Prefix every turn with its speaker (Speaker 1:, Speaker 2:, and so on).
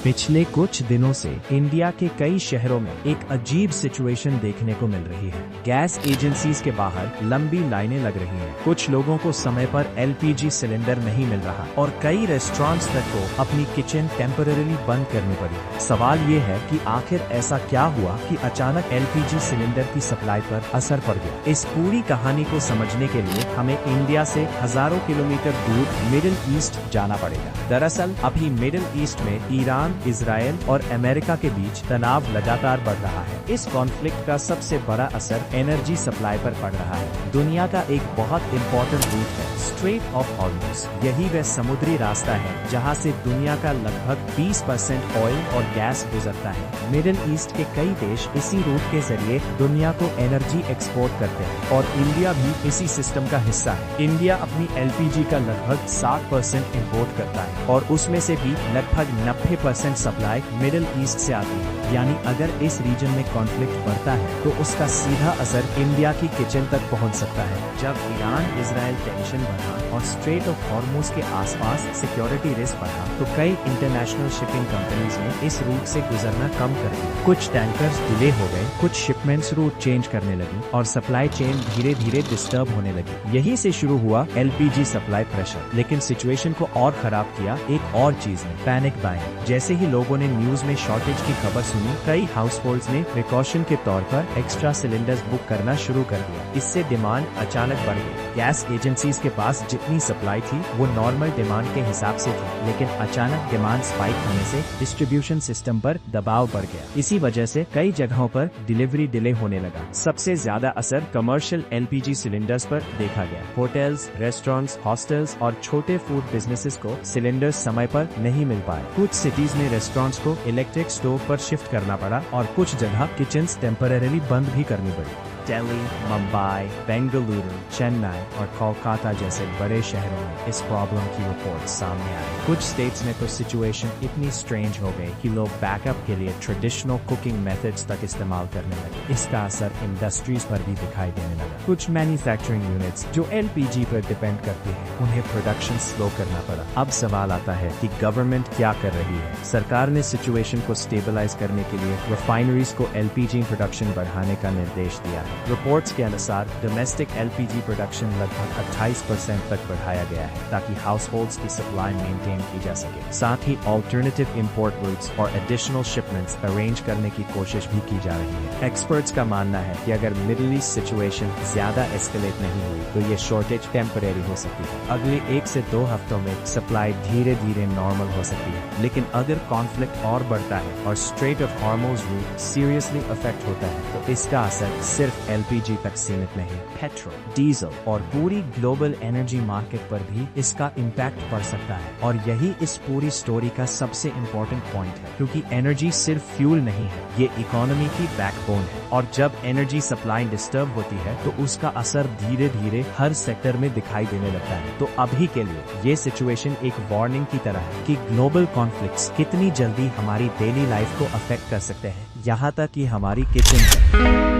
Speaker 1: पिछले कुछ दिनों से इंडिया के कई शहरों में एक अजीब सिचुएशन देखने को मिल रही है। गैस एजेंसीज के बाहर लंबी लाइनें लग रही हैं। कुछ लोगों को समय पर एलपीजी सिलेंडर नहीं मिल रहा और कई रेस्टोरेंट्स तक को अपनी किचन टेम्पररी बंद करनी पड़ी। सवाल ये है कि आखिर ऐसा क्या हुआ कि अचानक एलपीजी सिलेंडर की सप्लाई पर असर पड़ गया। इस पूरी कहानी को समझने के लिए हमें इंडिया से हजारों किलोमीटर दूर मिडिल ईस्ट जाना पड़ेगा। दरअसल अभी मिडिल ईस्ट में ईरान, इजराइल और अमेरिका के बीच तनाव लगातार बढ़ रहा है। इस कॉन्फ्लिक्ट का सबसे बड़ा असर एनर्जी सप्लाई पर पड़ रहा है। दुनिया का एक बहुत इम्पोर्टेंट रूट है स्ट्रेट ऑफ हॉर्मुज़। यही वह समुद्री रास्ता है जहां से दुनिया का लगभग 20% ऑयल और गैस गुजरता है। मिडिल ईस्ट के कई देश इसी रूट के जरिए दुनिया को एनर्जी एक्सपोर्ट करते हैं और इंडिया भी इसी सिस्टम का हिस्सा है। इंडिया अपनी एलपीजी का लगभग 60% इम्पोर्ट करता है और उसमें से भी लगभग 90% सप्लाई मिडिल ईस्ट से आती है। यानी अगर इस रीजन में कॉन्फ्लिक्ट बढ़ता है तो उसका सीधा असर इंडिया की किचन तक पहुंच सकता है। जब ईरान इजराइल टेंशन बढ़ा और स्ट्रेट ऑफ हॉर्मुज़ के आसपास सिक्योरिटी रिस्क बढ़ा तो कई इंटरनेशनल शिपिंग कंपनीज ने इस रूट से गुजरना कम कर दिया। कुछ टैंकर्स डिले हो गए, कुछ शिपमेंट्स रूट चेंज करने लगी और सप्लाई चेन धीरे धीरे डिस्टर्ब होने लगी। यही से शुरू हुआ एलपीजी सप्लाई प्रेशर। लेकिन सिचुएशन को और खराब किया एक और चीज ने, पैनिक बाइंग। जैसे ही लोगों ने न्यूज में शॉर्टेज की खबर सुनी, कई हाउसहोल्ड्स ने प्रिकॉशन के तौर पर एक्स्ट्रा सिलेंडर्स बुक करना शुरू कर दिया। इससे डिमांड अचानक बढ़ गई। गैस एजेंसीज के पास जितनी सप्लाई थी वो नॉर्मल डिमांड के हिसाब से थी, लेकिन अचानक डिमांड स्पाइक होने से डिस्ट्रीब्यूशन सिस्टम पर दबाव बढ़ गया। इसी वजह से कई जगहों पर डिलीवरी डिले होने लगा। सबसे ज्यादा असर कमर्शियल एलपीजी सिलेंडर्स पर देखा गया। होटल्स, रेस्टोरेंट्स, हॉस्टल्स और छोटे फूड बिजनेसेस को सिलेंडर्स समय पर नहीं मिल पाए। कुछ सिटीज में रेस्टोरेंट्स को इलेक्ट्रिक स्टोव पर शिफ्ट करना पड़ा और कुछ जगह किचन्स टेम्पररी बंद भी करनी पड़ी। दिल्ली, मुंबई, बेंगलुरु, चेन्नई और कोलकाता जैसे बड़े शहरों में इस प्रॉब्लम की रिपोर्ट सामने आई। कुछ स्टेट्स में तो सिचुएशन इतनी स्ट्रेंज हो गई कि लोग बैकअप के लिए ट्रेडिशनल कुकिंग मेथड्स तक इस्तेमाल करने लगे। इसका असर इंडस्ट्रीज पर भी दिखाई देने लगा। कुछ मैन्युफैक्चरिंग यूनिट्स जो एलपीजी पर डिपेंड करती है, उन्हें प्रोडक्शन स्लो करना पड़ा। अब सवाल आता है कि गवर्नमेंट क्या कर रही है। सरकार ने सिचुएशन को स्टेबलाइज करने के लिए रिफाइनरीज को एलपीजी प्रोडक्शन बढ़ाने का निर्देश दिया है। रिपोर्ट्स के अनुसार डोमेस्टिक एलपीजी प्रोडक्शन लगभग 28% तक बढ़ाया गया है ताकि हाउसहोल्ड्स की सप्लाई मेंटेन की जा सके। साथ ही ऑल्टरनेटिव इंपोर्ट रूट्स और एडिशनल शिपमेंट्स अरेंज करने की कोशिश भी की जा रही है। एक्सपर्ट्स का मानना है कि अगर मिडिल ईस्ट सिचुएशन ज्यादा एस्केलेट नहीं हुई तो ये शॉर्टेज टेम्परेरी हो सकती है। अगले 1 से 2 हफ्तों में सप्लाई धीरे धीरे नॉर्मल हो सकती है। लेकिन अगर कॉन्फ्लिक्ट और बढ़ता है और strait of Hormuz route seriously affect होता है तो इसका असर सिर्फ एलपीजी तक सीमित नहीं, पेट्रोल, डीजल और पूरी ग्लोबल एनर्जी मार्केट पर भी इसका इम्पैक्ट पड़ सकता है। और यही इस पूरी स्टोरी का सबसे इम्पोर्टेंट पॉइंट है, क्योंकि एनर्जी सिर्फ फ्यूल नहीं है, ये इकोनॉमी की बैकबोन है। और जब एनर्जी सप्लाई डिस्टर्ब होती है तो उसका असर धीरे धीरे हर सेक्टर में दिखाई देने लगता है। तो अभी के लिए ये सिचुएशन एक वार्निंग की तरह है कि ग्लोबल कॉन्फ्लिक्ट्स कितनी जल्दी हमारी डेली लाइफ को अफेक्ट कर सकते हैं, यहाँ तक कि हमारी किचन